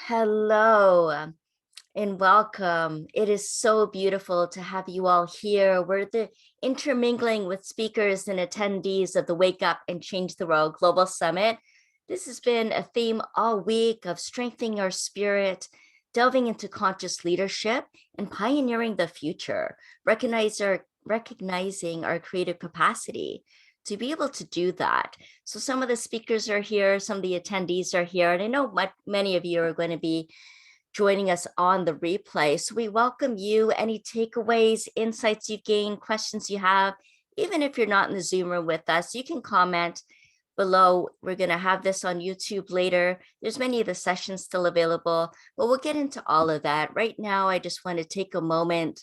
Hello and welcome. It is so beautiful to have you all here. We're the intermingling with speakers and attendees of the Wake Up and Change the World Global Summit. This has been a theme all week of strengthening our spirit, delving into conscious leadership, and pioneering the future, recognizing our creative capacity to be able to do that. So some of the speakers are here, some of the attendees are here, and I know many of you are going to be joining us on the replay. So we welcome you, any takeaways, insights you've gained, questions you have. Even if you're not in the Zoom room with us, you can comment below. We're going to have this on YouTube later. There's many of the sessions still available, but we'll get into all of that. Right now, I just want to take a moment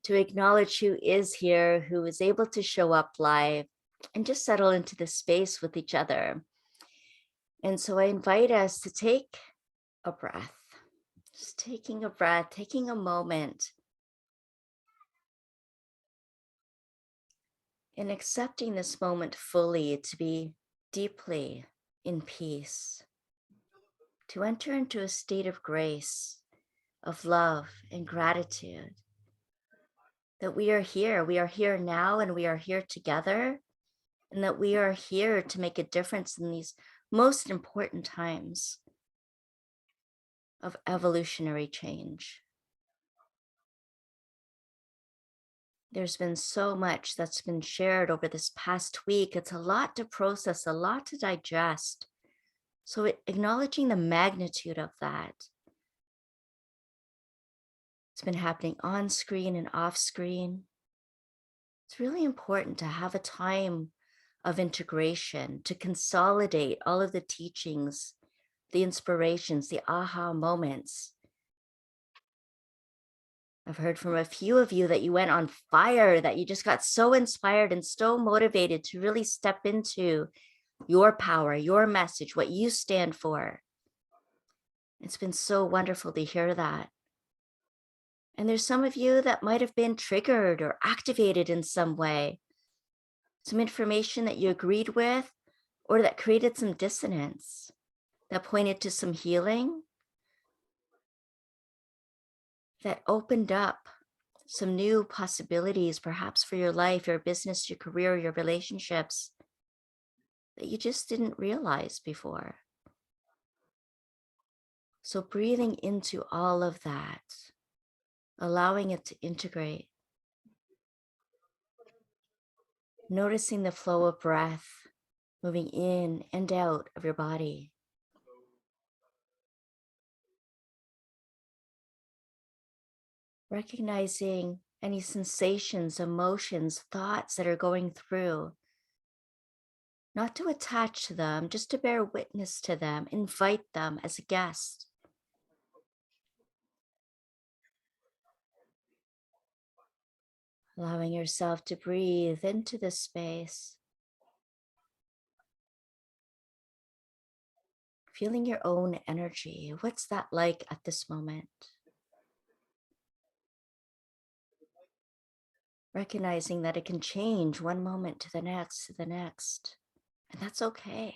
to acknowledge who is here, who is able to show up live, and just settle into the space with each other. And so I invite us to take a breath, just taking a breath, taking a moment, and accepting this moment fully to be deeply in peace, to enter into a state of grace, of love and gratitude that we are here now, and we are here together, and that we are here to make a difference in these most important times of evolutionary change. There's been so much that's been shared over this past week. It's a lot to process, a lot to digest. So acknowledging the magnitude of that. It's been happening on screen and off screen. It's really important to have a time of integration, to consolidate all of the teachings, the inspirations, the aha moments. I've heard from a few of you that you went on fire, that you just got so inspired and so motivated to really step into your power, your message, what you stand for. It's been so wonderful to hear that. And there's some of you that might have been triggered or activated in some way, some information that you agreed with, or that created some dissonance, that pointed to some healing, that opened up some new possibilities, perhaps for your life, your business, your career, your relationships, that you just didn't realize before. So breathing into all of that, allowing it to integrate, noticing the flow of breath moving in and out of your body. Recognizing any sensations, emotions, thoughts that are going through. Not to attach to them, just to bear witness to them, invite them as a guest. Allowing yourself to breathe into this space. Feeling your own energy. What's that like at this moment? Recognizing that it can change one moment to the next, to the next. And that's okay.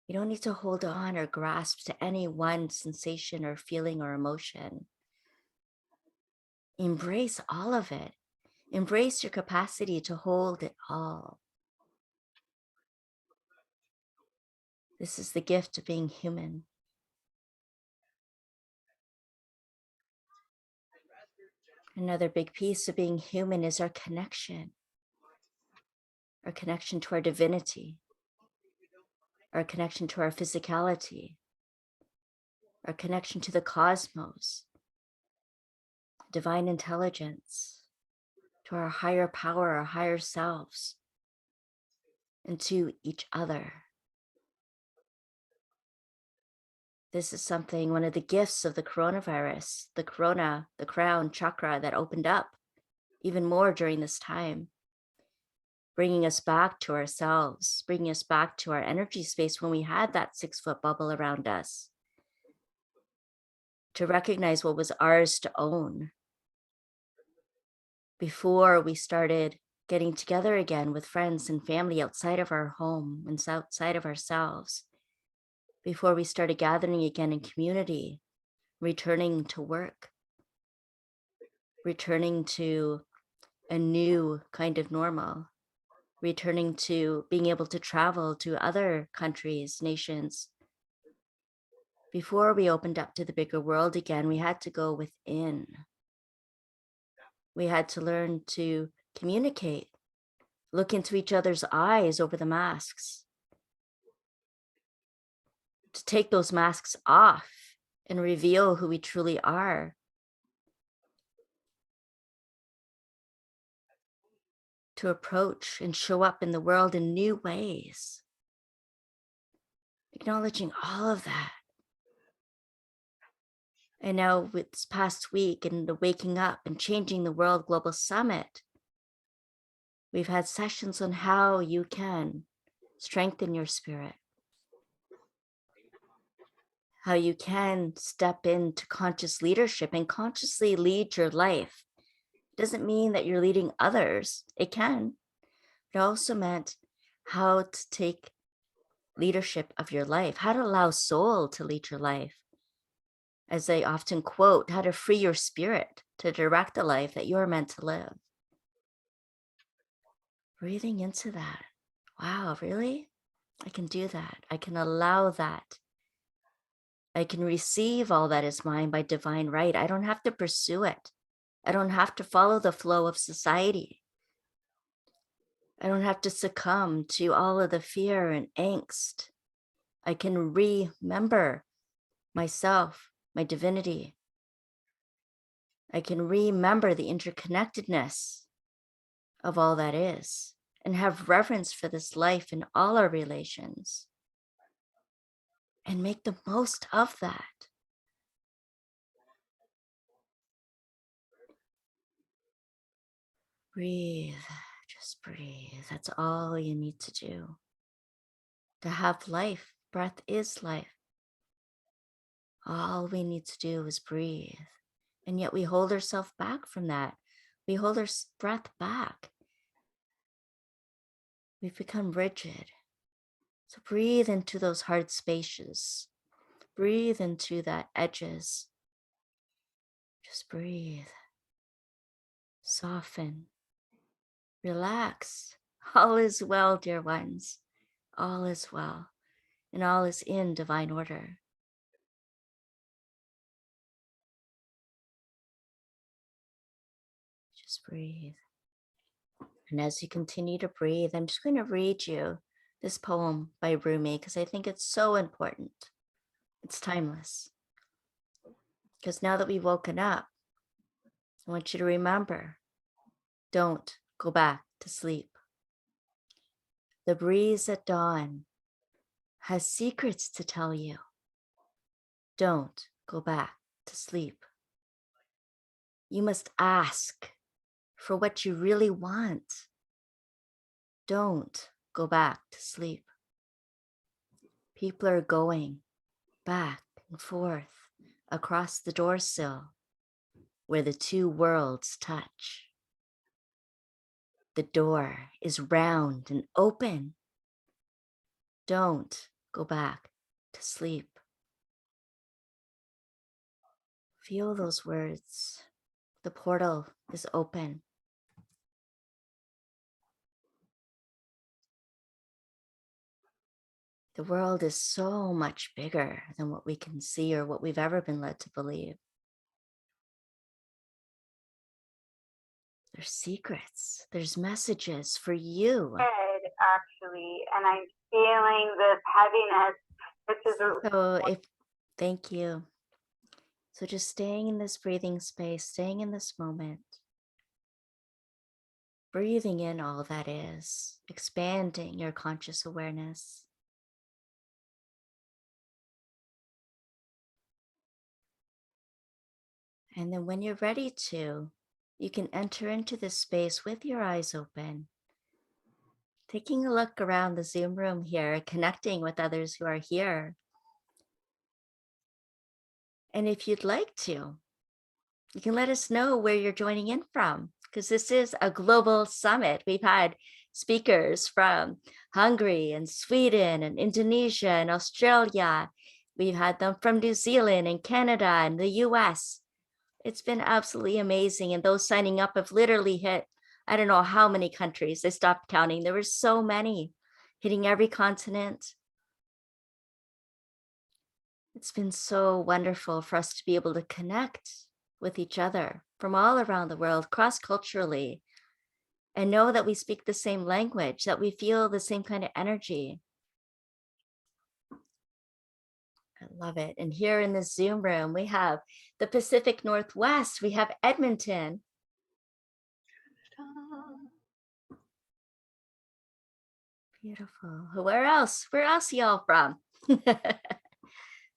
You don't need to hold on or grasp to any one sensation or feeling or emotion. Embrace all of it. Embrace your capacity to hold it all. This is the gift of being human. Another big piece of being human is our connection to our divinity, our connection to our physicality, our connection to the cosmos, divine intelligence, to our higher power, our higher selves, and to each other. This is something, one of the gifts of the coronavirus, the crown chakra that opened up even more during this time, bringing us back to ourselves, bringing us back to our energy space when we had that 6-foot bubble around us, to recognize what was ours to own before we started getting together again with friends and family outside of our home and outside of ourselves. before we started gathering again in community, returning to work, returning to a new kind of normal, returning to being able to travel to other countries, nations. Before we opened up to the bigger world again, we had to go within. We had to learn to communicate, look into each other's eyes over the masks, to take those masks off and reveal who we truly are. To approach and show up in the world in new ways. Acknowledging all of that. And now with this past week and the Waking Up and Changing the World Global Summit, we've had sessions on how you can strengthen your spirit, how you can step into conscious leadership and consciously lead your life. It doesn't mean that you're leading others. It can. It also meant how to take leadership of your life, how to allow soul to lead your life. As I often quote, how to free your spirit to direct the life that you're meant to live. Breathing into that. Wow, really? I can do that. I can allow that. I can receive all that is mine by divine right. I don't have to pursue it. I don't have to follow the flow of society. I don't have to succumb to all of the fear and angst. I can remember myself, my divinity. I can remember the interconnectedness of all that is and have reverence for this life in all our relations and make the most of that. Breathe, just breathe. That's all you need to do. To have life, breath is life. All we need to do is breathe. And yet we hold ourselves back from that. We hold our breath back. We've become rigid. So breathe into those hard spaces. Breathe into that edges. Just breathe. Soften. Relax. All is well, dear ones. All is well. And all is in divine order. Just breathe. And as you continue to breathe, I'm just going to read you this poem by Rumi because I think it's so important. It's timeless. Because now that we've woken up, I want you to remember, don't go back to sleep. The breeze at dawn has secrets to tell you. Don't go back to sleep. You must ask for what you really want. Don't go back to sleep. People are going back and forth across the doorsill where the two worlds touch. The door is round and open. Don't go back to sleep. Feel those words. The portal is open. The world is so much bigger than what we can see or what we've ever been led to believe. There's secrets, there's messages for you. Actually, and I'm feeling this heaviness, which is Thank you. So just staying in this breathing space, staying in this moment, breathing in all that is, expanding your conscious awareness. And then when you're ready to, you can enter into this space with your eyes open, taking a look around the Zoom room here, connecting with others who are here. And if you'd like to, you can let us know where you're joining in from, because this is a global summit. We've had speakers from Hungary and Sweden and Indonesia and Australia. We've had them from New Zealand and Canada and the US. It's been absolutely amazing. And those signing up have literally hit, I don't know how many countries. They stopped counting. There were so many, hitting every continent. It's been so wonderful for us to be able to connect with each other from all around the world, cross-culturally, and know that we speak the same language, that we feel the same kind of energy. I love it. And here in this Zoom room, we have the Pacific Northwest. We have Edmonton. Beautiful. Where else? Where else y'all from?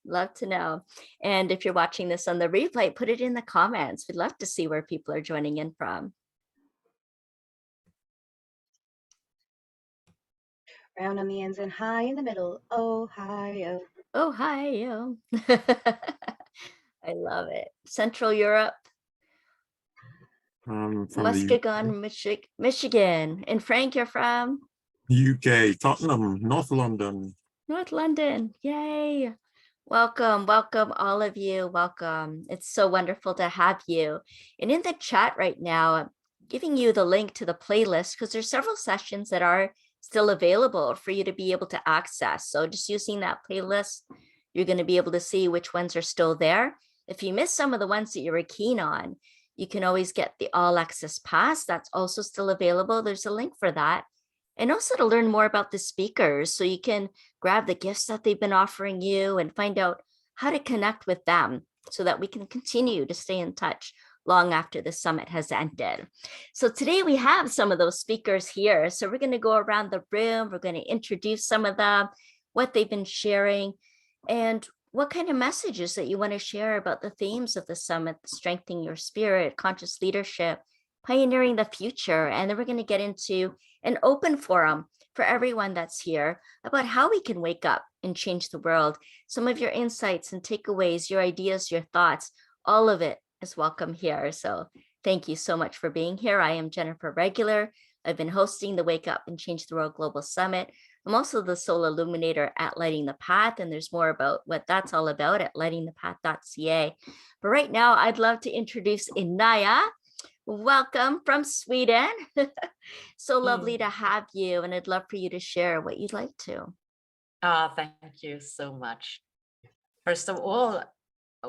Love to know. And if you're watching this on the replay, put it in the comments. We'd love to see where people are joining in from. Round on the ends and high in the middle. Ohio. Ohio. I love it. Central Europe. From Muskegon, Michigan. And Frank, you're from? UK, Tottenham, North London. North London. Yay. Welcome, welcome, all of you. Welcome. It's so wonderful to have you. And in the chat right now, I'm giving you the link to the playlist because there's several sessions that are still available for you to be able to access. So just using that playlist, you're going to be able to see which ones are still there. If you miss some of the ones that you were keen on, you can always get the All Access Pass. That's also still available. There's a link for that. And also to learn more about the speakers, so you can grab the gifts that they've been offering you and find out how to connect with them so that we can continue to stay in touch long after the summit has ended. So today we have some of those speakers here. So we're going to go around the room. We're going to introduce some of them, what they've been sharing, and what kind of messages that you want to share about the themes of the summit: strengthening your spirit, conscious leadership, pioneering the future. And then we're going to get into an open forum for everyone that's here about how we can wake up and change the world. Some of your insights and takeaways, your ideas, your thoughts, all of it is welcome here. So thank you so much for being here. I am Jennifer Regular. I've been hosting the Wake Up and Change the World Global Summit. I'm also the Soul Illuminator at Lighting the Path, and there's more about what that's all about at lightingthepath.ca. But right now, I'd love to introduce Inaya. Welcome from Sweden. So lovely to have you, and I'd love for you to share what you'd like to. Thank you so much. First of all,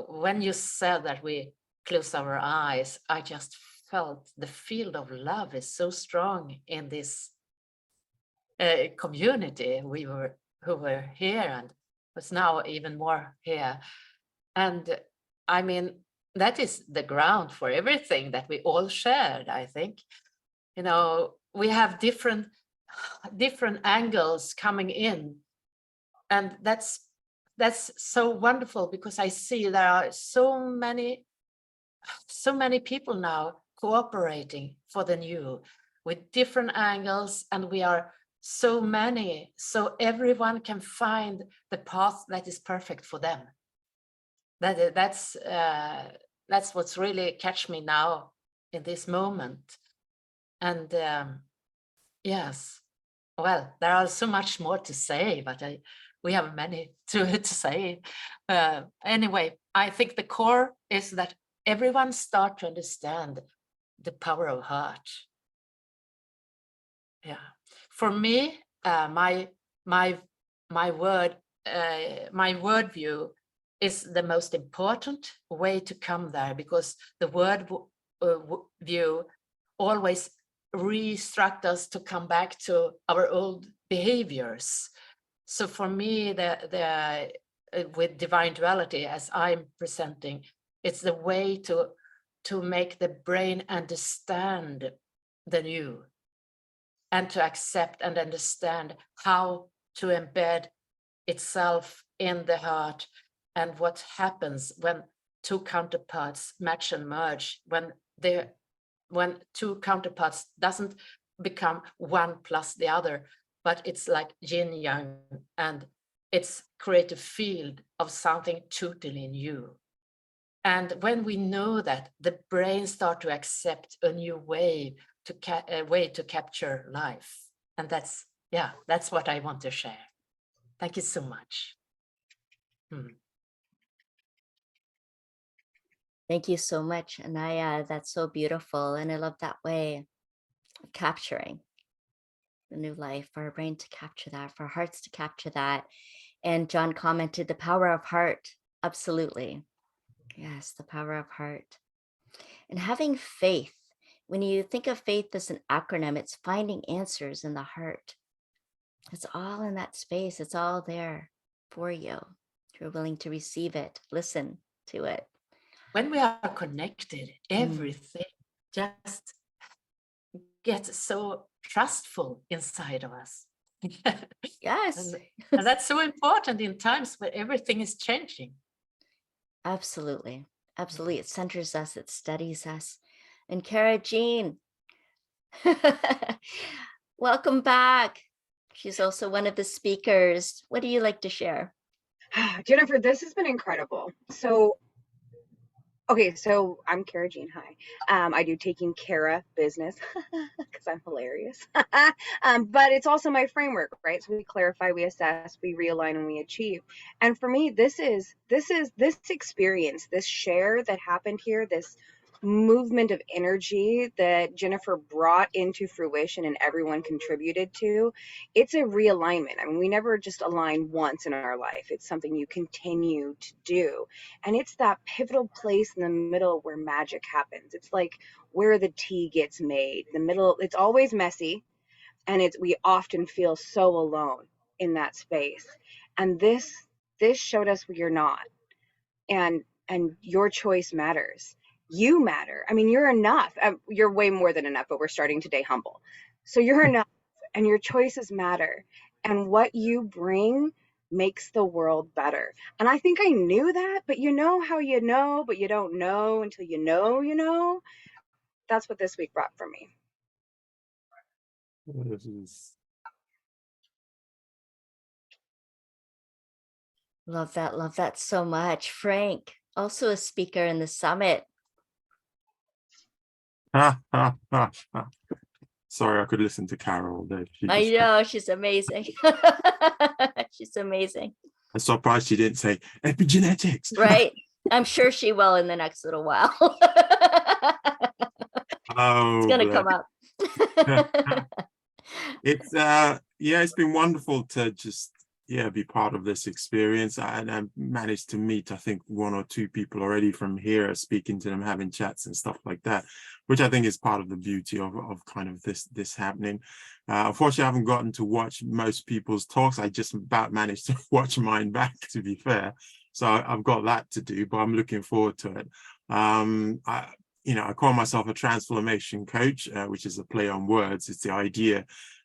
when you said that we close our eyes, I just felt the field of love is so strong in this community who were here, and was now even more here. And I mean, that is the ground for everything that we all shared, I think. You know, we have different angles coming in, and that's so wonderful, because I see there are so many people now cooperating for the new with different angles, and we are so many, so everyone can find the path that is perfect for them. That's what's really catch me now in this moment. And yes, well, there are so much more to say, but we have many to say. Anyway, I think the core is that everyone start to understand the power of heart. Yeah, for me, my worldview is the most important way to come there, because the word view always restruct us to come back to our old behaviors. So for me, with divine duality, as I'm presenting, it's the way to make the brain understand the new, and to accept and understand how to embed itself in the heart, and what happens when two counterparts match and merge, when two counterparts doesn't become one plus the other, but it's like yin yang, and it's create a field of something totally new. And when we know that, the brain start to accept a new way to capture life. And that's, yeah, that's what I want to share. Thank you so much. Thank you so much, Anaya. That's so beautiful. And I love that way of capturing the new life, for our brain to capture that, for our hearts to capture that. And John commented the power of heart. Absolutely. Yes, the power of heart. And having faith. When you think of faith as an acronym, it's finding answers in the heart. It's all in that space. It's all there for you. If you're willing to receive it, listen to it. When we are connected, everything just gets so trustful inside of us. Yes. And that's so important in times where everything is changing. Absolutely. Absolutely. It centers us, it steadies us. And Kara Jean, welcome back. She's also one of the speakers. What do you like to share? Jennifer, this has been incredible. So, okay, so I'm Kara Jean. Hi. I do Taking Kara business because I'm hilarious. But it's also my framework, right? So we clarify, we assess, we realign, and we achieve. And for me, this experience, this share that happened here, this movement of energy that Jennifer brought into fruition and everyone contributed to, it's a realignment. I mean, we never just align once in our life. It's something you continue to do. And it's that pivotal place in the middle where magic happens. It's like where the tea gets made. The middle, it's always messy, and we often feel so alone in that space. And this showed us you're not. And your choice matters. You matter. I mean, you're enough. You're way more than enough, but we're starting today humble. So you're enough, and your choices matter. And what you bring makes the world better. And I think I knew that, but you know how you know, but you don't know until you know, you know. That's what this week brought for me. Love that so much. Frank, also a speaker in the summit. Sorry, I could listen to Carol all day. I know, she's amazing. She's amazing. I'm surprised she didn't say epigenetics. Right. I'm sure she will in the next little while. Oh, it's gonna come up. It's it's been wonderful to just be part of this experience, and I managed to meet, I think, 1 or 2 people already from here, speaking to them, having chats and stuff like that, which I think is part of the beauty of kind of this happening. Unfortunately, I haven't gotten to watch most people's talks. I just about managed to watch mine back, to be fair, so I've got that to do, but I'm looking forward to it. I call myself a transformation coach, which is a play on words. It's the idea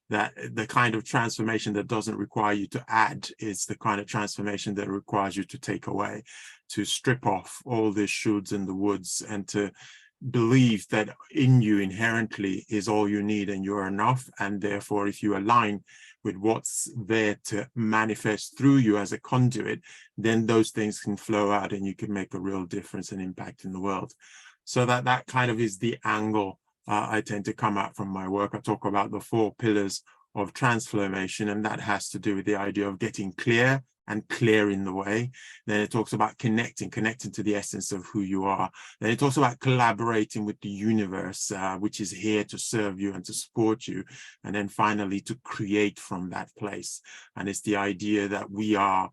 that the kind of transformation that doesn't require you to add is the kind of transformation that requires you to take away, to strip off all the shoulds and the woulds, and to believe that in you inherently is all you need and you're enough. And therefore, if you align with what's there to manifest through you as a conduit, then those things can flow out and you can make a real difference and impact in the world. So that kind of is the angle I tend to come at from my work. I talk about the 4 pillars of transformation, and that has to do with the idea of getting clear and clearing the way. Then it talks about connecting to the essence of who you are. Then it talks about collaborating with the universe, which is here to serve you and to support you. And then finally, to create from that place. And it's the idea that we are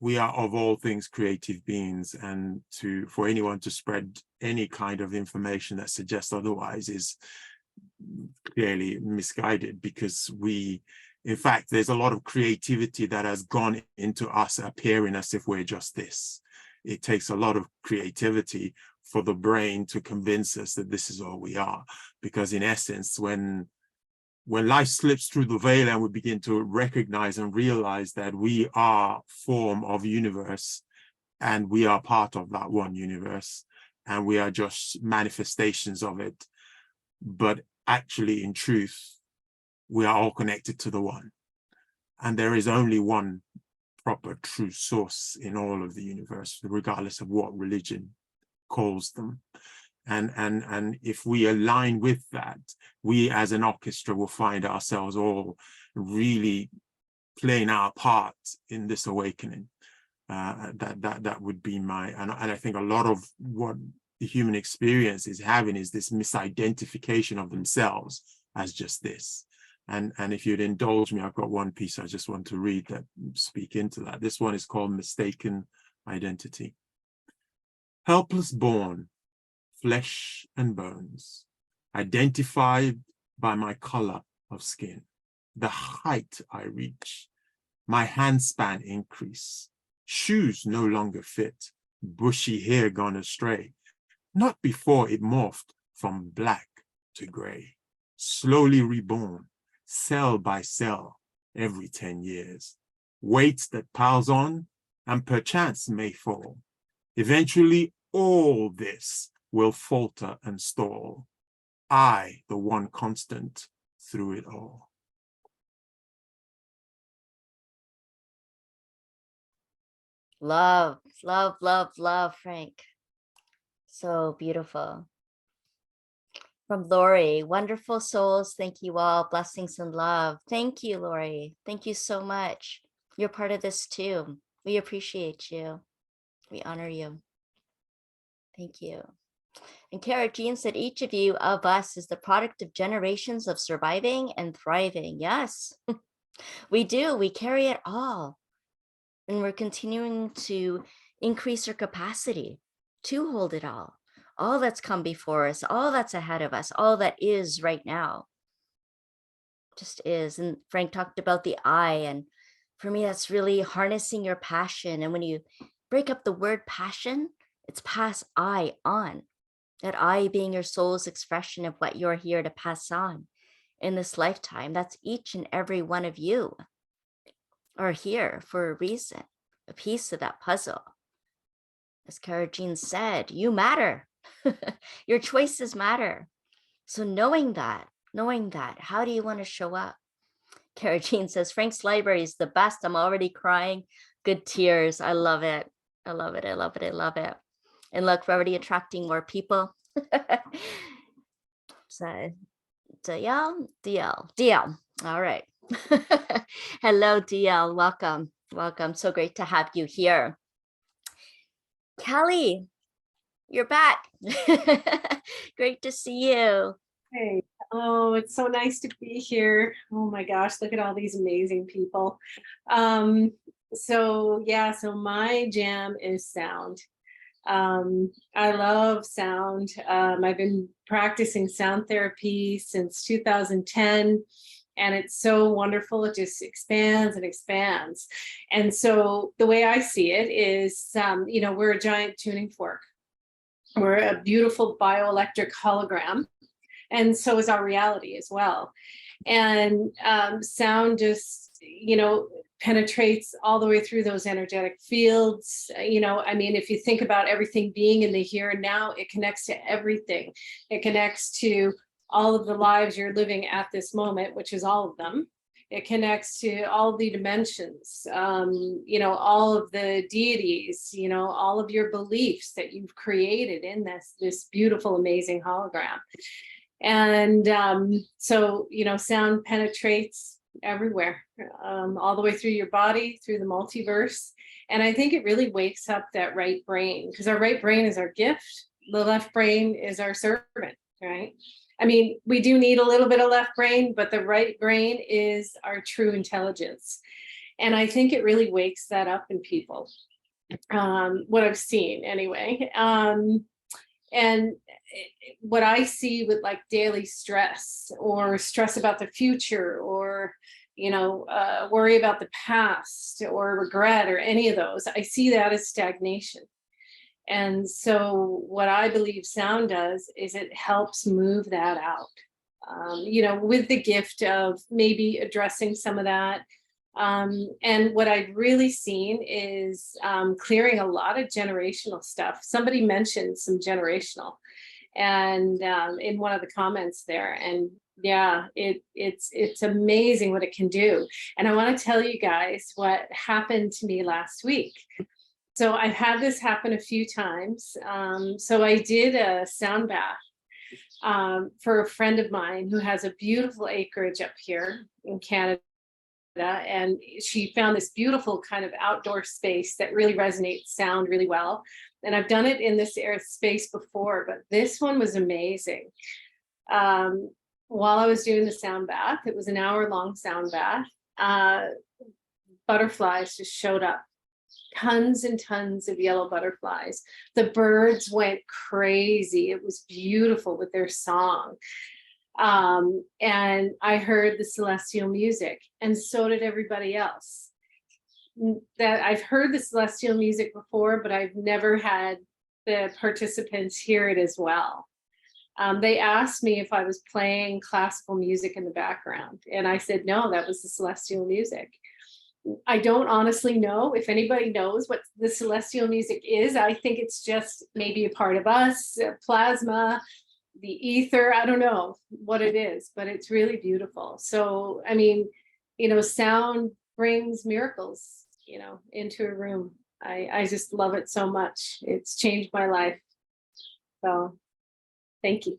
of all things creative beings, and for anyone to spread any kind of information that suggests otherwise is clearly misguided, because in fact, there's a lot of creativity that has gone into us appearing as if we're just this. It takes a lot of creativity for the brain to convince us that this is all we are, because in essence, when life slips through the veil and we begin to recognize and realize that we are form of universe, and we are part of that one universe, and we are just manifestations of it, but actually in truth we are all connected to the one, and there is only one proper true source in all of the universe, regardless of what religion calls them. And if we align with that, we as an orchestra will find ourselves all really playing our part in this awakening. That would be my, and I think a lot of what the human experience is having is this misidentification of themselves as just this. And if you'd indulge me, I've got one piece I just want to read that speak into that. This one is called Mistaken Identity. Helpless born, flesh and bones, identified by my color of skin, the height I reach, my handspan increase, shoes no longer fit, bushy hair gone astray, not before it morphed from black to gray, slowly reborn, cell by cell, every 10 years, weight that piles on and perchance may fall. Eventually, all this will falter and stall. I, the one constant through it all. Love, love, love, love, Frank. So beautiful. From Lori, wonderful souls. Thank you all. Blessings and love. Thank you, Lori. Thank you so much. You're part of this too. We appreciate you. We honor you. Thank you. And Kara Jean said, each of you, of us, is the product of generations of surviving and thriving. Yes, we do. We carry it all. And we're continuing to increase our capacity to hold it all that's come before us, all that's ahead of us, all that is right now. Just is. And Frank talked about the I, and for me, that's really harnessing your passion. And when you break up the word passion, it's pass I on. That I being your soul's expression of what you're here to pass on in this lifetime. That's each and every one of you are here for a reason, a piece of that puzzle. As Kara Jean said, you matter. Your choices matter. So knowing that, how do you want to show up? Kara Jean says, Frank's library is the best. I'm already crying. Good tears. I love it. I love it. I love it. I love it. And look, we're already attracting more people. So, DL. All right. Hello, DL. Welcome. Welcome. So great to have you here. Kelly, you're back. Great to see you. Hey, oh, it's so nice to be here. Oh my gosh, look at all these amazing people. So my jam is sound. I love sound. I've been practicing sound therapy since 2010, and it's so wonderful. It just expands and expands. And so the way I see it is, we're a giant tuning fork. We're a beautiful bioelectric hologram, and so is our reality as well. And sound just, penetrates all the way through those energetic fields. If you think about everything being in the here and now, it connects to everything. It connects to all of the lives you're living at this moment, which is all of them. It connects to all the dimensions, all of the deities, all of your beliefs that you've created in this beautiful, amazing hologram. And sound penetrates everywhere, all the way through your body, through the multiverse. And I think it really wakes up that right brain, because our right brain is our gift. The left brain is our servant, right? I mean, we do need a little bit of left brain, but the right brain is our true intelligence. And I think it really wakes that up in people, what I've seen anyway. And what I see with like daily stress or stress about the future or, worry about the past or regret or any of those, I see that as stagnation. And so what I believe sound does is it helps move that out, with the gift of maybe addressing some of that. And what I've really seen is clearing a lot of generational stuff. Somebody mentioned some generational and in one of the comments there. And yeah, it's amazing what it can do. And I want to tell you guys what happened to me last week. So I've had this happen a few times. So I did a sound bath for a friend of mine who has a beautiful acreage up here in Canada. And she found this beautiful kind of outdoor space that really resonates sound really well. And I've done it in this space before, but this one was amazing. While I was doing the sound bath, it was an hour-long sound bath, butterflies just showed up. Tons and tons of yellow butterflies. The birds went crazy. It was beautiful with their song. And I heard the celestial music, and so did everybody else. That I've heard the celestial music before, but I've never had the participants hear it as well. They asked me if I was playing classical music in the background, and I said, no, that was the celestial music. I don't honestly know if anybody knows what the celestial music is. I think it's just maybe a part of us, plasma, the ether. I don't know what it is, but it's really beautiful. So, I mean, you know, sound brings miracles, you know, into a room. I just love it so much. It's changed my life. So thank you.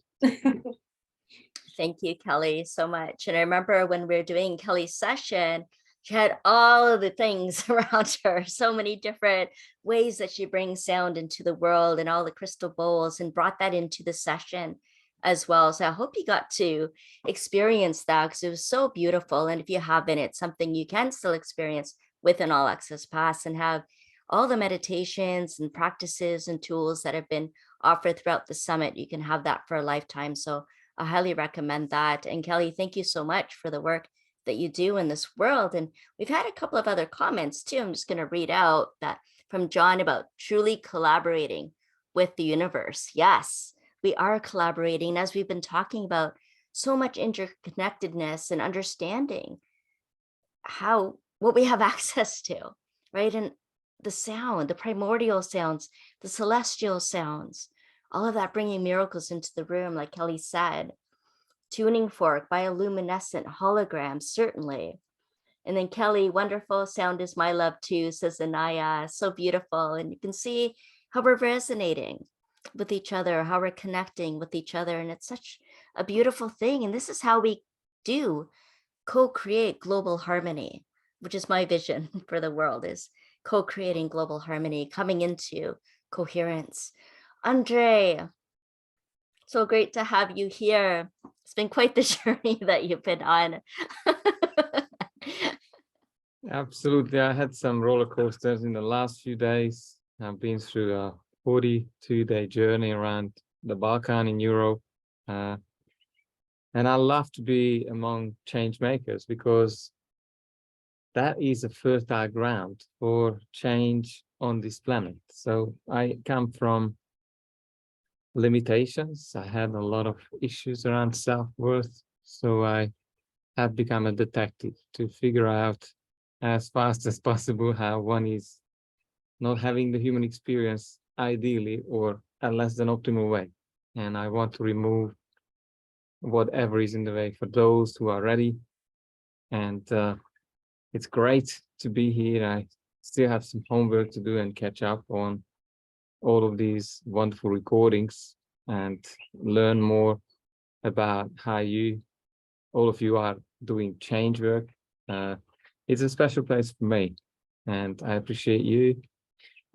Thank you, Kelly, so much. And I remember when we were doing Kelly's session, she had all of the things around her, so many different ways that she brings sound into the world and all the crystal bowls, and brought that into the session as well. So I hope you got to experience that, because it was so beautiful. And if you haven't, it's something you can still experience with an All Access Pass, and have all the meditations and practices and tools that have been offered throughout the summit. You can have that for a lifetime. So I highly recommend that. And Kelly, thank you so much for the work that you do in this world. And we've had a couple of other comments too. I'm just going to read out that from John about truly collaborating with the universe. Yes, we are collaborating, as we've been talking about, so much interconnectedness and understanding what we have access to, right? And the sound, the primordial sounds, the celestial sounds, all of that bringing miracles into the room, like Kelly said. Tuning fork, bioluminescent holograms, certainly. And then Kelly, wonderful sound is my love too, says Anaya. So beautiful. And you can see how we're resonating with each other, how we're connecting with each other. And it's such a beautiful thing. And this is how we do co-create global harmony, which is my vision for the world, is co-creating global harmony, coming into coherence. Andre, so great to have you here. It's been quite the journey that you've been on. Absolutely. I had some roller coasters in the last few days. I've been through a 42-day journey around the Balkan in Europe. And I love to be among change makers, because that is a fertile ground for change on this planet. So I come from limitations. I had a lot of issues around self-worth. So I have become a detective to figure out as fast as possible how one is not having the human experience ideally, or at less than optimal way. And I want to remove whatever is in the way for those who are ready. And it's great to be here. I still have some homework to do and catch up on all of these wonderful recordings and learn more about how all of you are doing change work. It's a special place for me, and I appreciate you.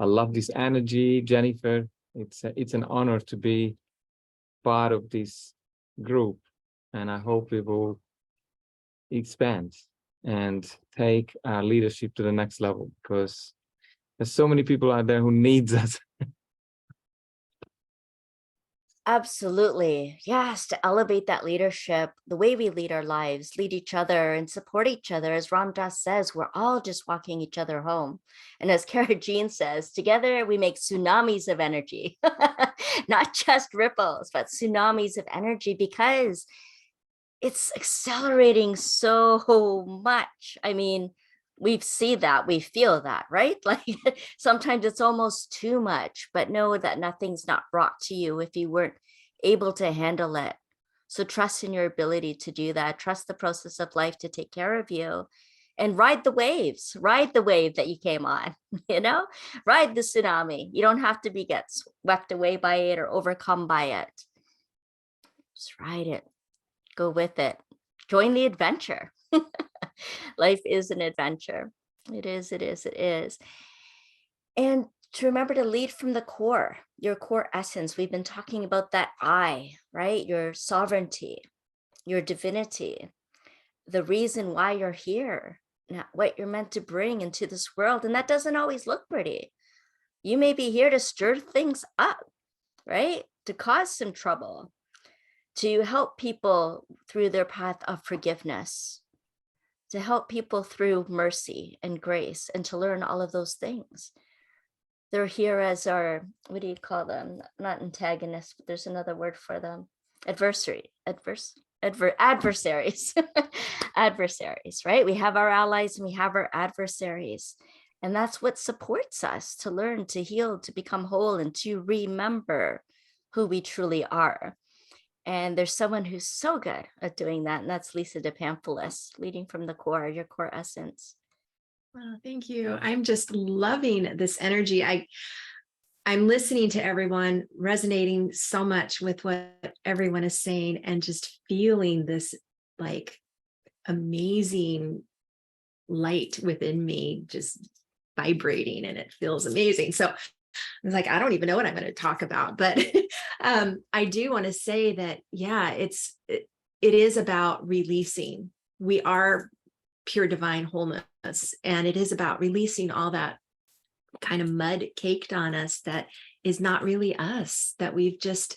I love this energy, Jennifer. It's an honor to be part of this group, and I hope we will expand and take our leadership to the next level, because there's so many people out there who needs us. Absolutely. Yes, to elevate that leadership, the way we lead our lives, lead each other and support each other. As Ram Dass says, we're all just walking each other home. And as Kara Jean says, together we make tsunamis of energy, not just ripples, but tsunamis of energy, because it's accelerating so much. I mean, we see that, we feel that, right? Like sometimes it's almost too much, but know that nothing's not brought to you if you weren't able to handle it. So trust in your ability to do that. Trust the process of life to take care of you. and ride the waves, ride the wave that you came on, ride the tsunami. You don't have to get swept away by it or overcome by it. Just ride it, go with it, join the adventure. Life is an adventure. It is, it is, it is. And to remember to lead from the core, your core essence. We've been talking about that I, right? Your sovereignty, your divinity, the reason why you're here, what you're meant to bring into this world. And that doesn't always look pretty. You may be here to stir things up, right? To cause some trouble, to help people through their path of forgiveness, to help people through mercy and grace, and to learn all of those things. They're here as our, what do you call them? Not antagonists, but there's another word for them. Adversaries, adversaries, right? We have our allies and we have our adversaries. And that's what supports us to learn, to heal, to become whole, and to remember who we truly are. And there's someone who's so good at doing that, and that's Lisa DePamphilus, leading from the core, your core essence. Well, thank you. I'm just loving this energy. I'm listening to everyone, resonating so much with what everyone is saying, and just feeling this like amazing light within me just vibrating, and it feels amazing. So I was like, I don't even know what I'm going to talk about, but I do want to say that, yeah, it is about releasing. We are pure divine wholeness, and it is about releasing all that kind of mud caked on us that is not really us, that we've just,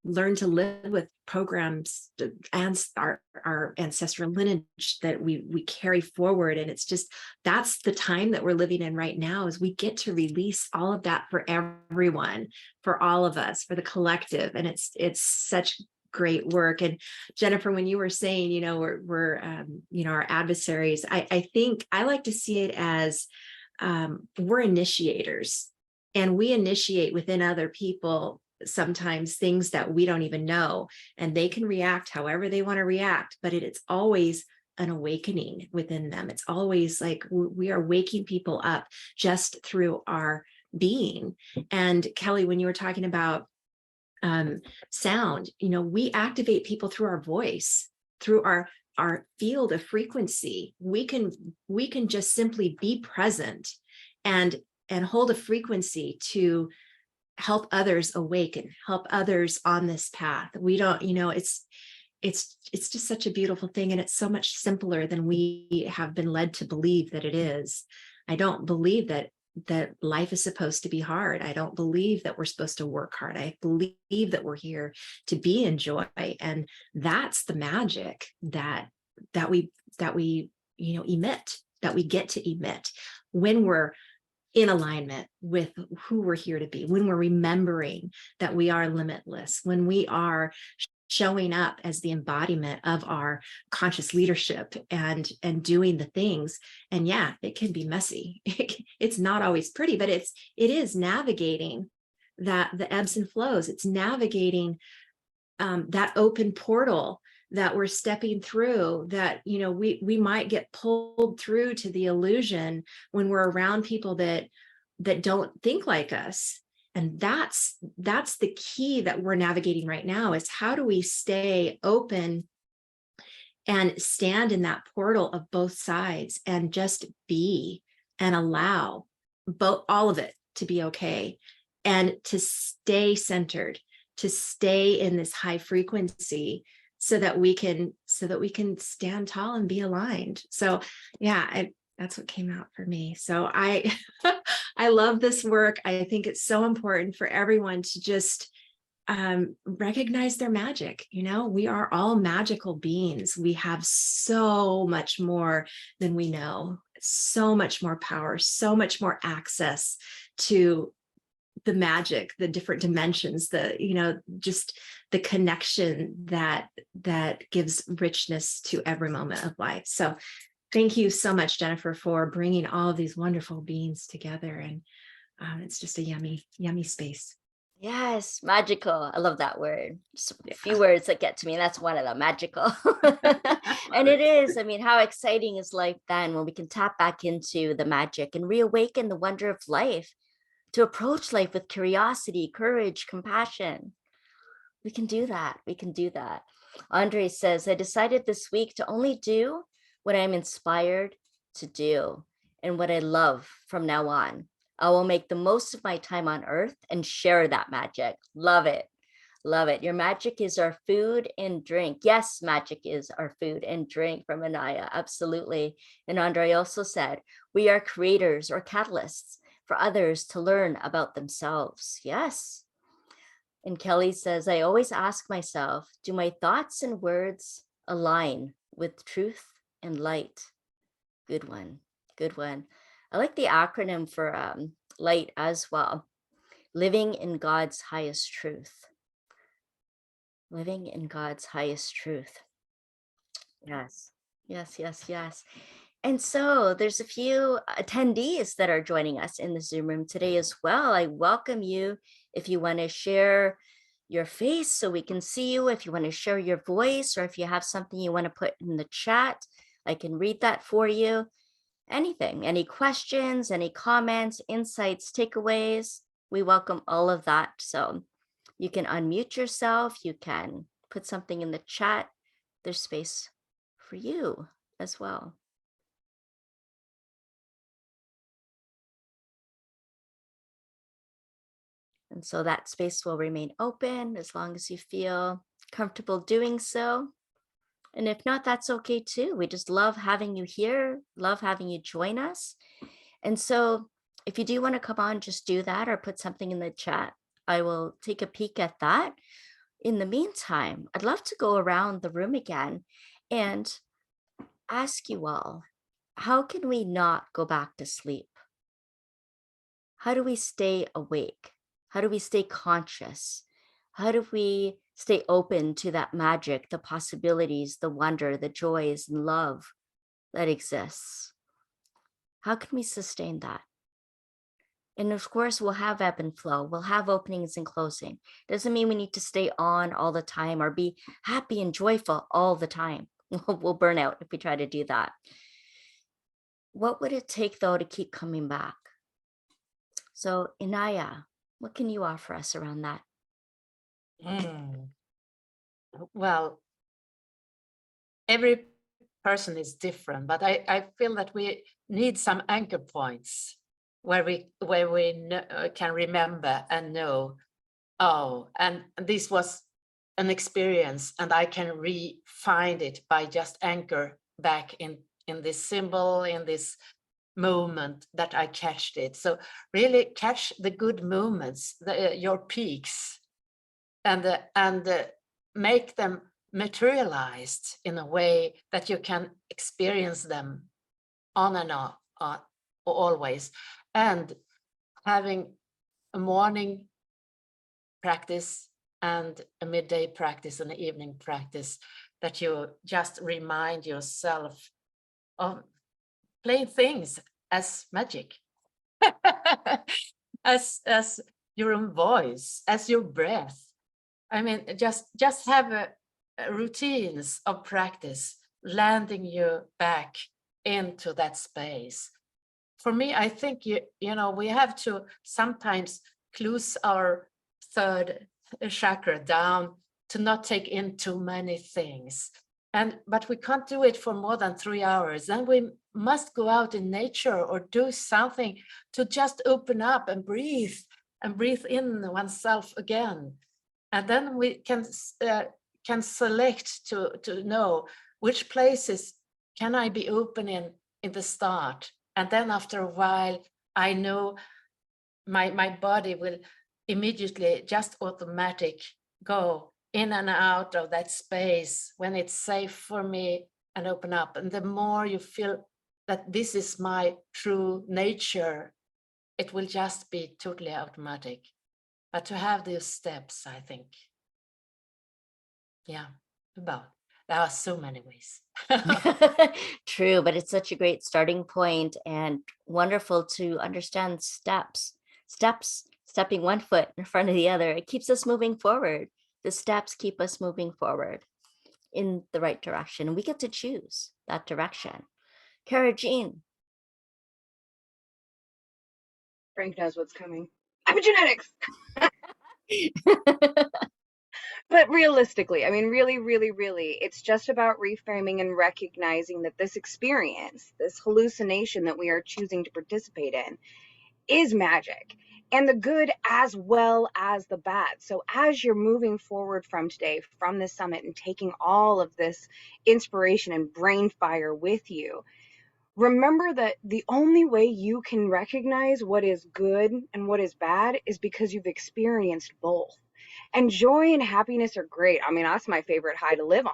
learned to live with programs and our ancestral lineage that we carry forward. And it's just, that's the time that we're living in right now, is we get to release all of that for everyone, for all of us, for the collective. And it's such great work. And Jennifer, when you were saying, we're our adversaries, I think I like to see it as we're initiators, and we initiate within other people sometimes things that we don't even know, and they can react however they want to react, but it's always an awakening within them. It's always like we are waking people up just through our being. And Kelly, when you were talking about sound, we activate people through our voice, through our field of frequency. We can just simply be present and hold a frequency to help others awaken, help others on this path. We don't, it's just such a beautiful thing, and it's so much simpler than we have been led to believe that it is. I don't believe that life is supposed to be hard. I don't believe that we're supposed to work hard. I believe that we're here to be in joy, and that's the magic that we emit, that we get to emit when we're in alignment with who we're here to be, when we're remembering that we are limitless, when we are showing up as the embodiment of our conscious leadership and doing the things. And yeah, it can be messy. It's not always pretty, but it is navigating that, the ebbs and flows. It's navigating that open portal that we're stepping through, that we might get pulled through to the illusion when we're around people that don't think like us. And that's the key that we're navigating right now, is how do we stay open and stand in that portal of both sides and just be, and allow all of it to be okay, and to stay centered, to stay in this high frequency, so that we can stand tall and be aligned. So yeah, that's what came out for me. So I love this work. I think it's so important for everyone to just recognize their magic. We are all magical beings. We have so much more than we know, so much more power, so much more access to the magic, the different dimensions, just the connection that gives richness to every moment of life. So thank you so much, Jennifer, for bringing all of these wonderful beings together. And it's just a yummy, yummy space. Yes, magical. I love that word. Just a few words that get to me. That's one of them, magical. And it is, I mean, how exciting is life then when we can tap back into the magic and reawaken the wonder of life, to approach life with curiosity, courage, compassion. We can do that. We can do that. Andre says, I decided this week to only do what I'm inspired to do and what I love from now on. I will make the most of my time on earth and share that magic. Love it. Love it. Your magic is our food and drink. Yes, magic is our food and drink from Anaya. Absolutely. And Andre also said, we are creators or catalysts for others to learn about themselves. Yes. And Kelly says, I always ask myself, do my thoughts and words align with truth and light? Good one. Good one. I like the acronym for light as well. Living in God's highest truth. Living in God's highest truth. Yes, yes, yes, yes. And so there's a few attendees that are joining us in the Zoom room today as well. I welcome you if you want to share your face so we can see you, if you want to share your voice, or if you have something you want to put in the chat, I can read that for you. Anything, any questions, any comments, insights, takeaways, we welcome all of that. So you can unmute yourself, you can put something in the chat. There's space for you as well. And so that space will remain open as long as you feel comfortable doing so. And if not, that's okay too. We just love having you here, love having you join us. And so if you do want to come on, just do that or put something in the chat. I will take a peek at that. In the meantime, I'd love to go around the room again and ask you all, how can we not go back to sleep? How do we stay awake? How do we stay conscious? How do we stay open to that magic, the possibilities, the wonder, the joys and love that exists? How can we sustain that? And of course, we'll have ebb and flow. We'll have openings and closing. Doesn't mean we need to stay on all the time or be happy and joyful all the time. We'll burn out if we try to do that. What would it take, though, to keep coming back? So, Inaya, what can you offer us around that? Well, every person is different, but I feel that we need some anchor points where we can remember and know, oh, and this was an experience, and I can find it by just anchor back in this symbol, in this moment that I catched it. So really catch the good moments, your peaks, and make them materialized in a way that you can experience them on and on always. And having a morning practice and a midday practice and an evening practice, that you just remind yourself of playing things as magic, as your own voice, as your breath. I mean, just have routines of practice, landing you back into that space. For me, I think you know we have to sometimes close our third chakra down to not take in too many things. But we can't do it for more than 3 hours. Then we must go out in nature or do something to just open up and breathe in oneself again. And then we can select to know which places can I be open in the start. And then after a while, I know my body will immediately just automatic go in and out of that space when it's safe for me and open up. And the more you feel that this is my true nature, it will just be totally automatic. But to have these steps, I think, yeah, there are so many ways. True, but it's such a great starting point and wonderful to understand steps, stepping one foot in front of the other. It keeps us moving forward. The steps keep us moving forward. in the right direction. And we get to choose that direction. Kara Jean. Frank knows what's coming. Epigenetics. But realistically, I mean, really, really, really, it's just about reframing and recognizing that this experience, this hallucination that we are choosing to participate in, is magic, and the good as well as the bad. So as you're moving forward from today, from this summit, and taking all of this inspiration and brain fire with you, remember that the only way you can recognize what is good and what is bad is because you've experienced both. And joy and happiness are great. I mean, that's my favorite high to live on.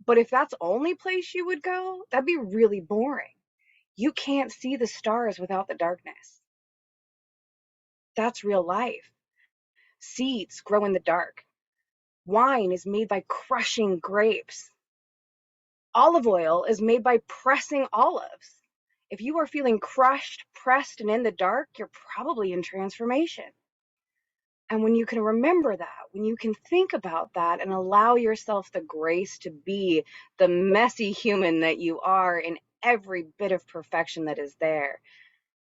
But if that's the only place you would go, that'd be really boring. You can't see the stars without the darkness. That's real life. Seeds grow in the dark. Wine is made by crushing grapes. Olive oil is made by pressing olives. If you are feeling crushed, pressed, and in the dark, you're probably in transformation. And when you can remember that, when you can think about that and allow yourself the grace to be the messy human that you are in every bit of perfection that is there,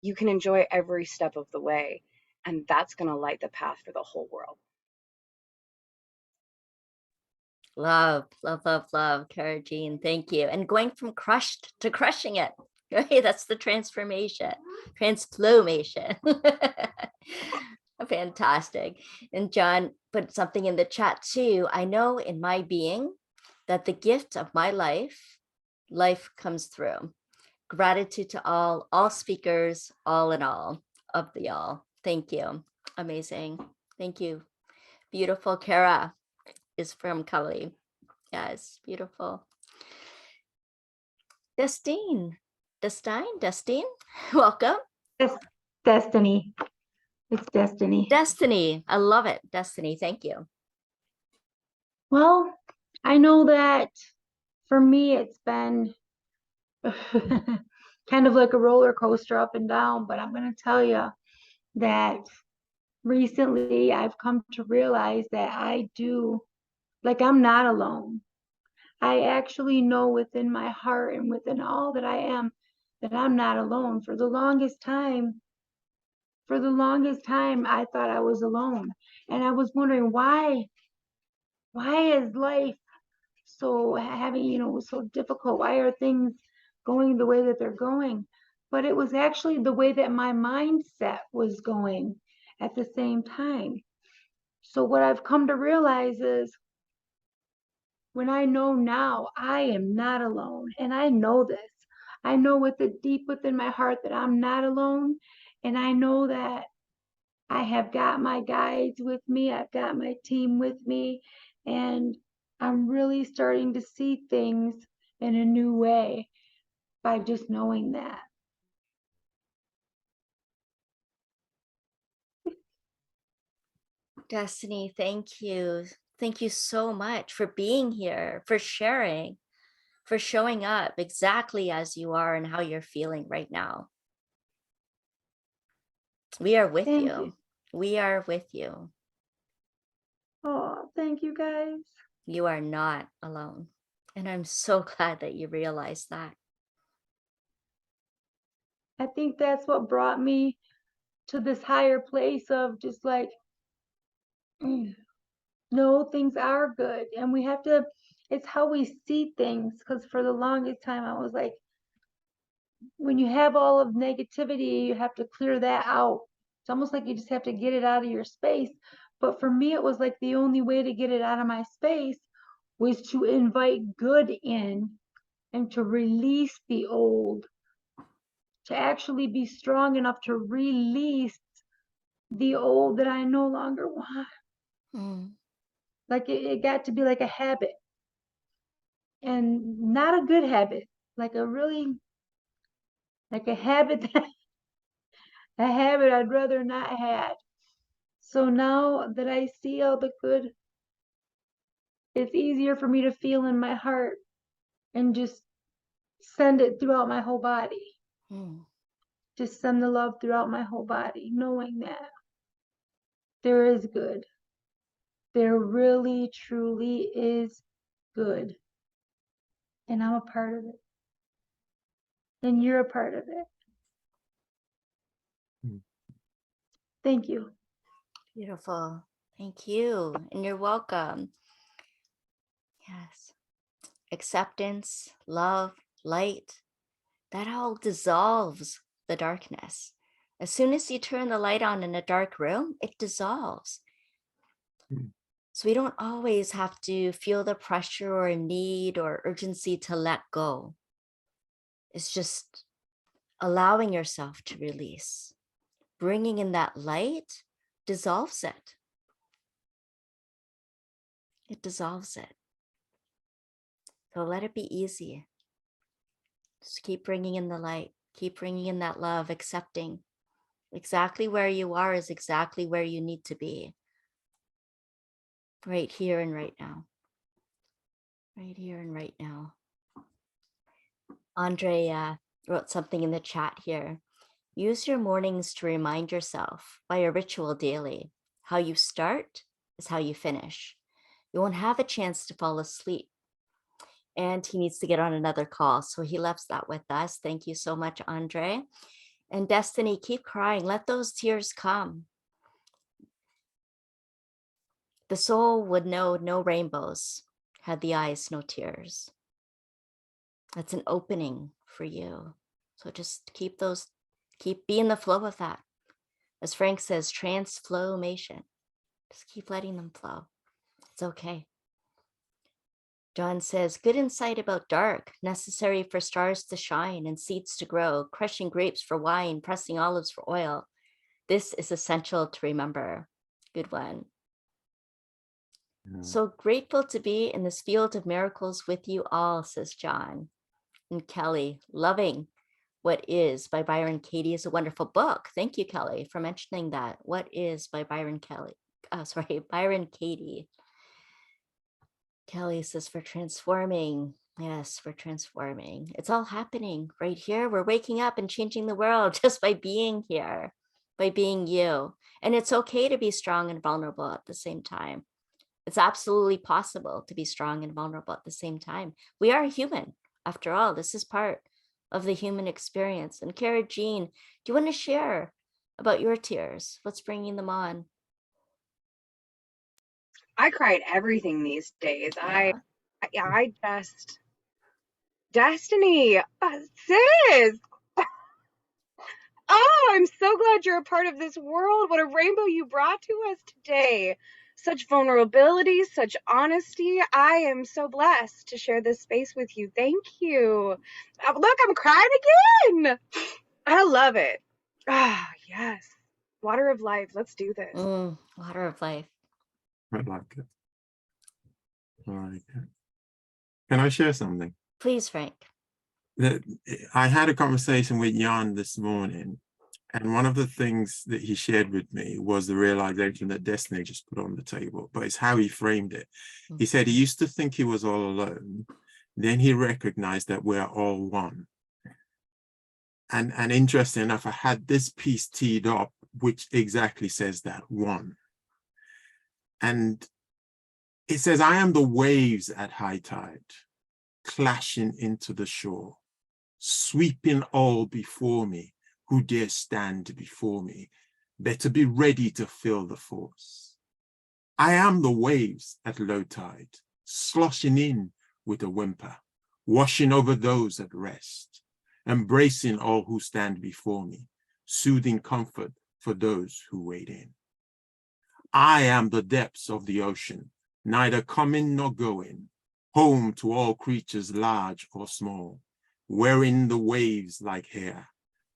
you can enjoy every step of the way. And that's going to light the path for the whole world. Love, love, love, love, Kara Jean. Thank you. And going from crushed to crushing it. Right? That's the transformation. Fantastic. And John put something in the chat too. I know in my being that the gift of my life comes through. Gratitude to all speakers, all in all of the all. Thank you. Amazing. Thank you. Beautiful. Kara is from Kali. Yes, beautiful. Destine, welcome. It's Destiny. It's Destiny. Destiny, I love it. Destiny, thank you. Well, I know that for me, it's been kind of like a roller coaster up and down, but I'm going to tell you that recently I've come to realize that I'm not alone. I actually know within my heart and within all that I am that I'm not alone. For the longest time, I thought I was alone. And I was wondering why is life so so difficult? Why are things going the way that they're going? But it was actually the way that my mindset was going at the same time. So what I've come to realize is when I know now I am not alone, and I know this. I know deep within my heart that I'm not alone, and I know that I have got my guides with me, I've got my team with me, and I'm really starting to see things in a new way by just knowing that. Destiny, thank you. Thank you so much for being here, for sharing, for showing up exactly as you are and how you're feeling right now. We are with you. We are with you. Oh, thank you guys. You are not alone. And I'm so glad that you realized that. I think that's what brought me to this higher place of just like, no, things are good. And we have to, it's how we see things. Because for the longest time, I was like, when you have all of negativity, you have to clear that out. It's almost like you just have to get it out of your space. But for me, it was like the only way to get it out of my space was to invite good in and to release the old, to actually be strong enough to release the old that I no longer want. Like it got to be like a habit, and not a good habit, like a habit that a habit I'd rather not had. So now that I see all the good, it's easier for me to feel in my heart and just send it throughout my whole body. Just send the love throughout my whole body, knowing that there is good. There really, truly is good. And I'm a part of it. And you're a part of it. Thank you. Beautiful. Thank you. And you're welcome. Yes. Acceptance, love, light, that all dissolves the darkness. As soon as you turn the light on in a dark room, it dissolves. So we don't always have to feel the pressure or need or urgency to let go. It's just allowing yourself to release. Bringing in that light dissolves it. It dissolves it. So let it be easy. Just keep bringing in the light. Keep bringing in that love, accepting exactly where you are is exactly where you need to be. Right here and right now. Right here and right now. Andre wrote something in the chat here. Use your mornings to remind yourself by a ritual daily. How you start is how you finish. You won't have a chance to fall asleep. And he needs to get on another call, so he left that with us. Thank you so much, Andre. And Destiny, keep crying. Let those tears come. The soul would know no rainbows had the eyes no tears. That's an opening for you. So just keep be in the flow of that. As Frank says, transflowmation. Just keep letting them flow. It's okay. John says, good insight about dark, necessary for stars to shine and seeds to grow, crushing grapes for wine, pressing olives for oil. This is essential to remember. Good one. So grateful to be in this field of miracles with you all, says John. And Kelly, loving What Is by Byron Katie is a wonderful book. Thank you, Kelly, for mentioning that. What Is by Byron Katie. Kelly says, for transforming. Yes, for transforming. It's all happening right here. We're waking up and changing the world just by being here, by being you. And it's okay to be strong and vulnerable at the same time. It's absolutely possible to be strong and vulnerable at the same time. We are human. After all, this is part of the human experience. And Cara Jean, do you want to share about your tears? What's bringing them on? I cried everything these days. Yeah. I just, Destiny, sis. Oh, I'm so glad you're a part of this world. What a rainbow you brought to us today. Such vulnerability, such honesty. I am so blessed to share this space with you. Thank you. Look, I'm crying again. I love it. Ah, yes. Water of life. Let's do this. Water of life. I like it. I like it. Can I share something? Please, Frank. I had a conversation with Jan this morning, and one of the things that he shared with me was the realization that Destiny just put on the table, but it's how he framed it. He said he used to think he was all alone. Then he recognized that we're all one. And interesting enough, I had this piece teed up, which exactly says that, one. And it says, I am the waves at high tide, clashing into the shore, sweeping all before me. Who dare stand before me? Better be ready to feel the force. I am the waves at low tide, sloshing in with a whimper, washing over those at rest, embracing all who stand before me, soothing comfort for those who wade in. I am the depths of the ocean, neither coming nor going, home to all creatures large or small, wearing the waves like hair,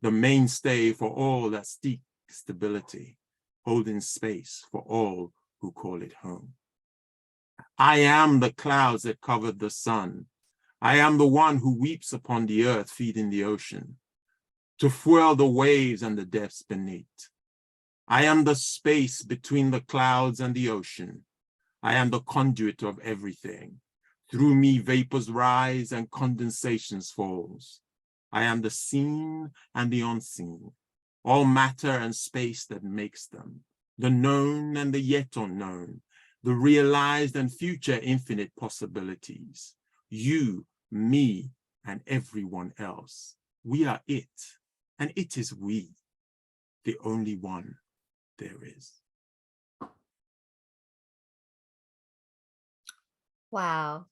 the mainstay for all that seek stability, holding space for all who call it home. I am the clouds that covered the sun. I am the one who weeps upon the earth, feeding the ocean, to fuel the waves and the depths beneath. I am the space between the clouds and the ocean. I am the conduit of everything. Through me vapors rise and condensations falls. I am the seen and the unseen, all matter and space that makes them, the known and the yet unknown, the realized and future infinite possibilities. You, me, and everyone else. We are it, and it is we, the only one there is. Wow.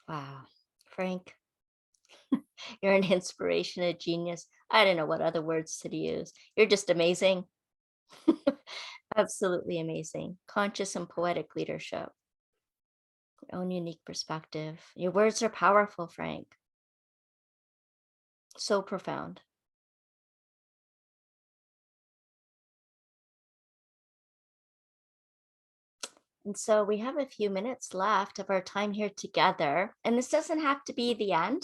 Wow. Frank, you're an inspiration, a genius. I don't know what other words to use. You're just amazing. Absolutely amazing. Conscious and poetic leadership. Your own unique perspective. Your words are powerful, Frank. So profound. And so we have a few minutes left of our time here together. And this doesn't have to be the end,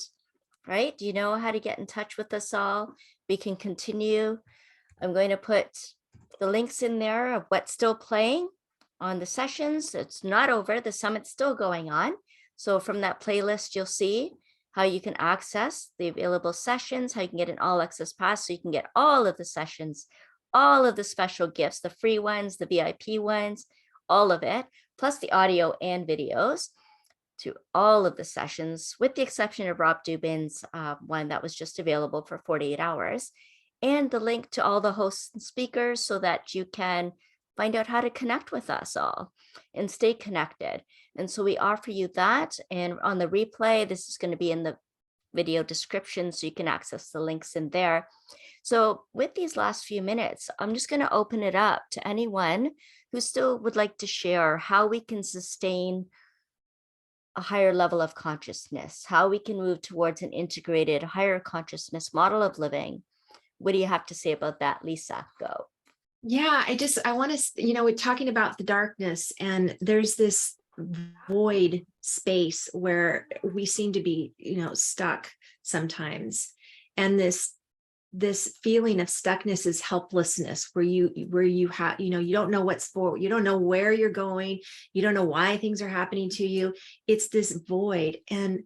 right? Do you know how to get in touch with us all? We can continue. I'm going to put the links in there of what's still playing on the sessions. It's not over. The summit's still going on. So from that playlist, you'll see how you can access the available sessions, how you can get an all access pass so you can get all of the sessions, all of the special gifts, the free ones, the VIP ones, all of it, plus the audio and videos to all of the sessions, with the exception of Rob Dubin's one that was just available for 48 hours, and the link to all the hosts and speakers so that you can find out how to connect with us all and stay connected. And so we offer you that. And on the replay, this is going to be in the video description, so you can access the links in there. So with these last few minutes, I'm just going to open it up to anyone who still would like to share how we can sustain a higher level of consciousness, how we can move towards an integrated higher consciousness model of living. What do you have to say about that, Lisa? Go. Yeah, I want to, we're talking about the darkness, and there's this void space where we seem to be, stuck sometimes. And this feeling of stuckness is helplessness, where you have, you don't know what's for, you don't know where you're going, you don't know why things are happening to you. It's this void. And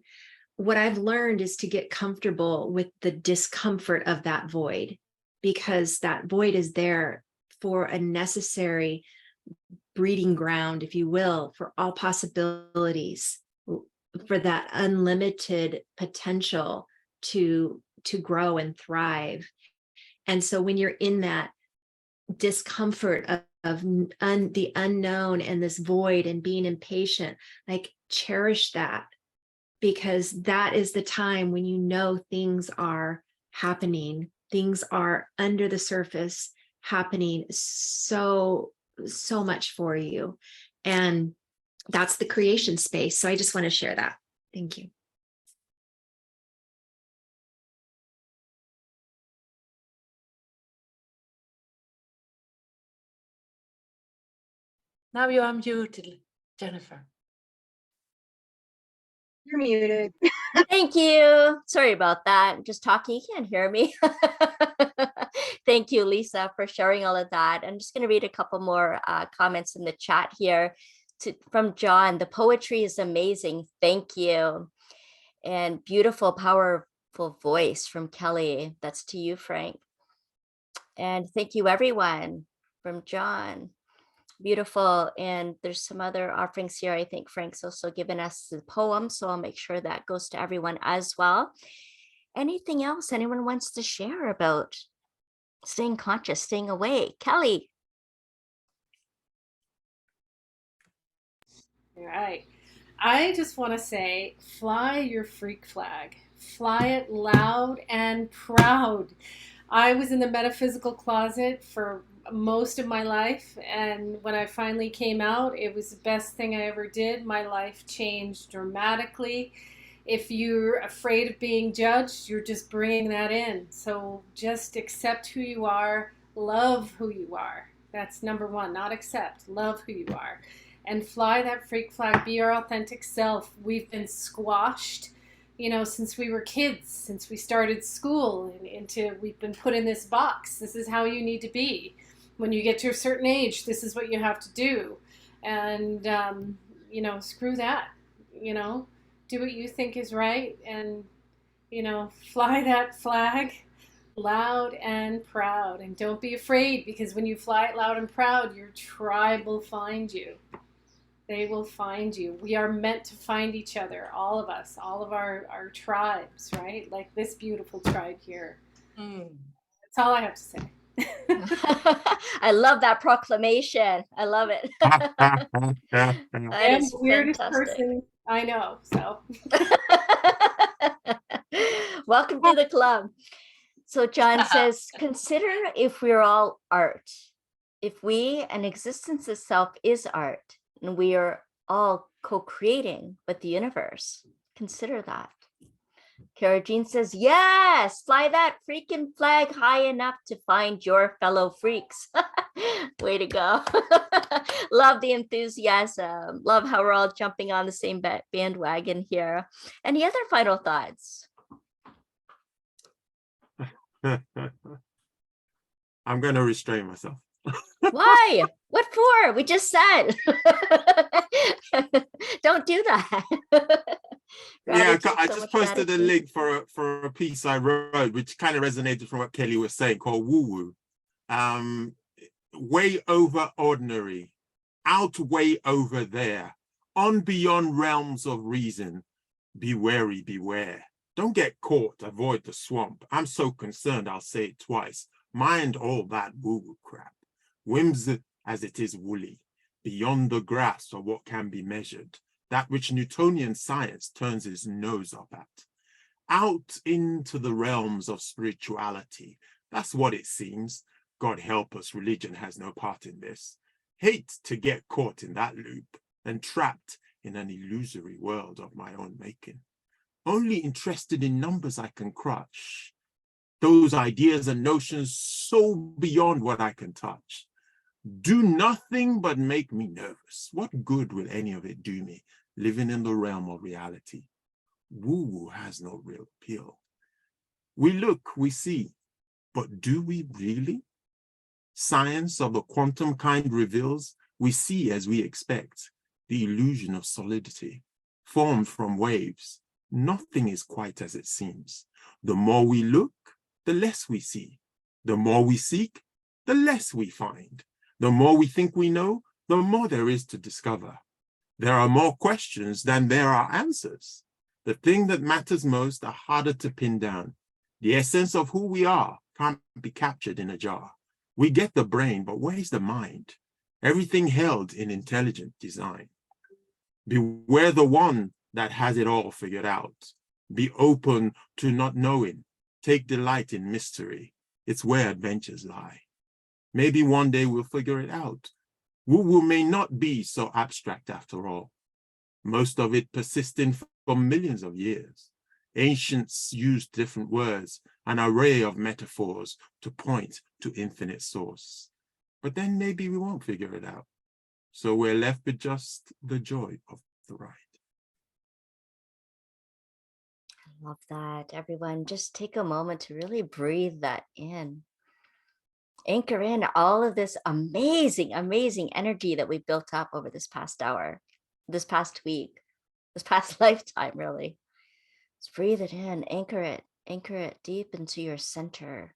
what I've learned is to get comfortable with the discomfort of that void, because that void is there for a necessary breeding ground, if you will, for all possibilities, for that unlimited potential to grow and thrive. And so when you're in that discomfort of the unknown and this void and being impatient, like, cherish that, because that is the time when things are happening, things are under the surface happening so much for you. And that's the creation space. So I just want to share that. Thank you. Now you are muted, Jennifer. You're muted. Thank you. Sorry about that. I'm just talking. You can't hear me. Thank you, Lisa, for sharing all of that. I'm just going to read a couple more comments in the chat here from John. The poetry is amazing. Thank you. And beautiful, powerful voice from Kelly. That's to you, Frank. And thank you, everyone, from John. Beautiful. And there's some other offerings here. I think Frank's also given us the poem, so I'll make sure that goes to everyone as well. Anything else anyone wants to share about staying conscious, staying awake? Kelly. All right. I just want to say, fly your freak flag. Fly it loud and proud. I was in the metaphysical closet for most of my life, and when I finally came out, it was the best thing I ever did. My life changed dramatically. If you're afraid of being judged, you're just bringing that in. So just accept who you are, love who you are. That's number one. Not accept, love who you are, and fly that freak flag. Be our authentic self. We've been squashed, since we were kids, since we started school, we've been put in this box. This is how you need to be. When you get to a certain age, this is what you have to do. And, screw that, do what you think is right, and, fly that flag Loud and proud. And don't be afraid, because when you fly it loud and proud, your tribe will find you. They will find you. We are meant to find each other, all of us, all of our tribes, right? Like this beautiful tribe here. That's all I have to say. I love that proclamation. I love it. That I am is the weirdest fantastic. person I know, so. Welcome to the club. So John says, consider if we're all art. If we and existence itself is art, and we are all co-creating with the universe, consider that. Kara Jean says, yes, fly that freaking flag high enough to find your fellow freaks. Way to go. Love the enthusiasm. Love how we're all jumping on the same bandwagon here. Any other final thoughts? I'm going to restrain myself. Why? What for? We just said. Don't do that. Yeah, Gratitude, I so just much posted a gratitude. link for a piece I wrote, which kind of resonated from what Kelly was saying, called Woo Woo. Way over ordinary, out way over there, on beyond realms of reason. Be wary, beware. Don't get caught, avoid the swamp. I'm so concerned, I'll say it twice. Mind all that woo-woo crap. Whimsy as it is woolly, beyond the grasp of what can be measured, that which Newtonian science turns his nose up at. Out into the realms of spirituality. That's what it seems. God help us, religion has no part in this. Hate to get caught in that loop and trapped in an illusory world of my own making. Only interested in numbers I can crush. Those ideas and notions so beyond what I can touch. Do nothing but make me nervous. What good will any of it do me, living in the realm of reality? Woo-woo has no real appeal. We look, we see, but do we really? Science of the quantum kind reveals we see as we expect, the illusion of solidity, formed from waves. Nothing is quite as it seems. The more we look, the less we see. The more we seek, the less we find. The more we think we know, the more there is to discover. There are more questions than there are answers. The thing that matters most are harder to pin down. The essence of who we are can't be captured in a jar. We get the brain, but where's the mind? Everything held in intelligent design. Beware the one that has it all figured out. Be open to not knowing. Take delight in mystery. It's where adventures lie. Maybe one day we'll figure it out. Woo-woo may not be so abstract after all. Most of it persisting for millions of years. Ancients used different words, an array of metaphors to point to infinite source. But then maybe we won't figure it out. So we're left with just the joy of the ride. I love that. Everyone, just take a moment to really breathe that in. Anchor in all of this amazing, amazing energy that we've built up over this past hour, this past week, this past lifetime, really. Just breathe it in, anchor it deep into your center.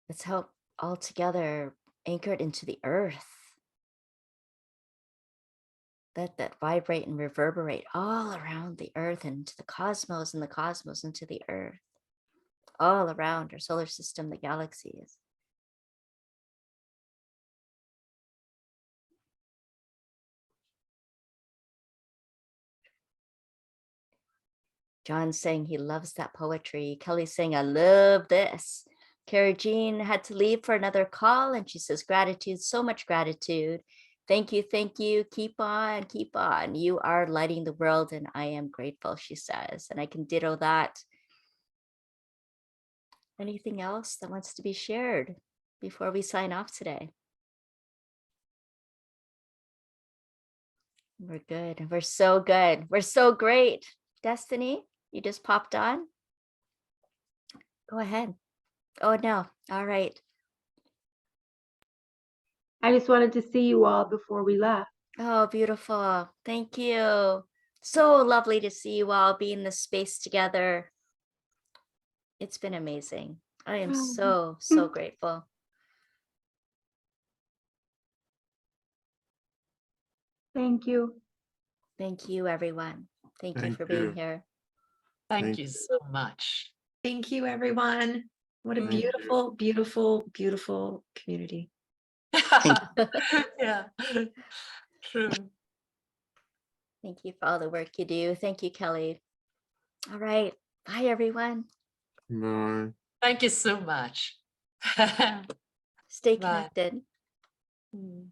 Let's help all together anchor it into the earth. Let that vibrate and reverberate all around the earth and into the cosmos, and the cosmos into the earth. All around our solar system, the galaxies. John's saying he loves that poetry. Kelly's saying, I love this. Carrie Jean had to leave for another call, and she says, gratitude, so much gratitude. Thank you, thank you. Keep on, keep on. You are lighting the world, and I am grateful, she says. And I can ditto that. Anything else that wants to be shared before we sign off today? We're good. We're so good. We're so great. Destiny, you just popped on. Go ahead. Oh, no. All right. I just wanted to see you all before we left. Oh, beautiful. Thank you. So lovely to see you all be in this space together. It's been amazing. I am Oh. so grateful. Thank you. Thank you, everyone. Thank you Thank for being you. here. Thank Thank you you. so much. Thank you, everyone. What a Thank you. beautiful, beautiful, beautiful community. Yeah, true. Thank you for all the work you do. Thank you, Kelly. All right. Bye, everyone. Bye. Thank you so much. Stay Bye. connected. Mm.